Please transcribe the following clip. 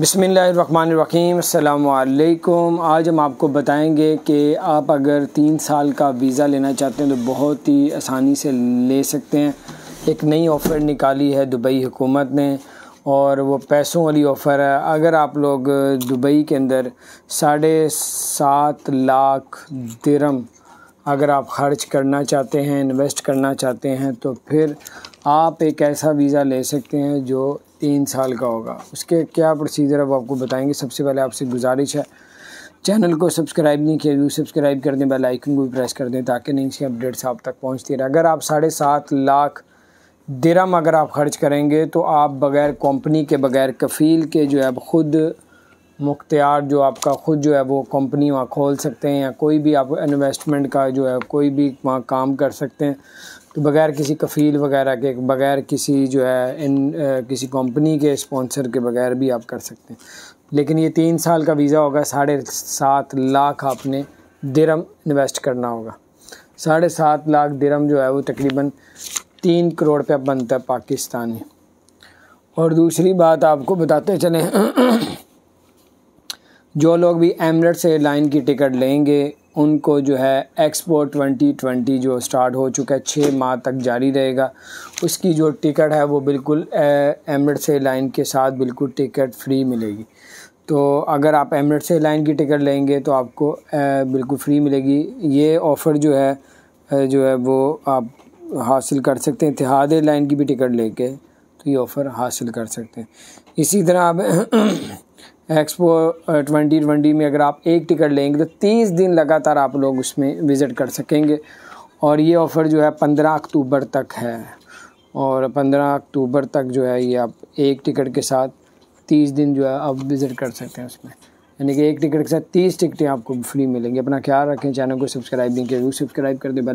बिस्मिल्लाहिर्रहमानिर्रहीम अस्सलामुअलैकुम। आज हम आपको बताएंगे कि आप अगर 3 साल का वीज़ा लेना चाहते हैं तो बहुत ही आसानी से ले सकते हैं। एक नई ऑफ़र निकाली है दुबई हुकूमत ने और वो पैसों वाली ऑफ़र है। अगर आप लोग दुबई के अंदर 7.5 लाख दिरहम अगर आप ख़र्च करना चाहते हैं, इन्वेस्ट करना चाहते हैं, तो फिर आप एक ऐसा वीज़ा ले सकते हैं जो 3 साल का होगा। उसके क्या प्रोसीजर है वो आपको बताएंगे। सबसे पहले आपसे गुजारिश है, चैनल को सब्सक्राइब नहीं किया, सब्सक्राइब कर दें, बेल आइकन को भी प्रेस कर दें ताकि नई सी अपडेट्स आप तक पहुंचती रहे। अगर आप 7.5 लाख दिरहम अगर आप ख़र्च करेंगे तो आप बग़ैर कंपनी के, बग़ैर कफ़ील के जो है ख़ुद मुख्तियार जो आपका ख़ुद जो है वो कंपनी वहाँ खोल सकते हैं, या कोई भी आप इन्वेस्टमेंट का जो है कोई भी वहाँ काम कर सकते हैं। तो बग़ैर किसी कफ़ील वगैरह के, बग़ैर किसी जो है किसी कंपनी के स्पॉन्सर के बग़ैर भी आप कर सकते हैं। लेकिन ये 3 साल का वीज़ा होगा। 7.5 लाख आपने दिरहम इन्वेस्ट करना होगा। 7.5 लाख दिरहम जो है वो तकरीबन 3 करोड़ रुपया बनता है पाकिस्तानी। और दूसरी बात आपको बताते चलें, जो लोग भी एमिरेट्स एयरलाइन की टिकट लेंगे उनको जो है एक्सपो 2020 जो स्टार्ट हो चुका है, 6 माह तक जारी रहेगा। उसकी जो टिकट है वो बिल्कुल एमिरेट्स एयरलाइन के साथ बिल्कुल टिकट फ्री मिलेगी। तो अगर आप एमिरेट्स एयरलाइन की टिकट लेंगे तो आपको बिल्कुल फ्री मिलेगी। ये ऑफ़र जो है वो आप हासिल कर सकते हैं। इतिहाद एयरलाइन की भी टिकट लेके तो ये ऑफ़र हासिल कर सकते हैं। इसी तरह आप एक्सपो 2020 में अगर आप एक टिकट लेंगे तो 30 दिन लगातार आप लोग उसमें विज़िट कर सकेंगे। और ये ऑफ़र जो है 15 अक्टूबर तक है, और 15 अक्टूबर तक जो है ये आप एक टिकट के साथ 30 दिन जो है आप विज़िट कर सकते हैं उसमें। यानी कि एक टिकट के साथ 30 टिकटें आपको फ्री मिलेंगी। अपना ख्याल रखें, चैनल को सब्सक्राइब नहीं किया, सब्सक्राइब कर दें।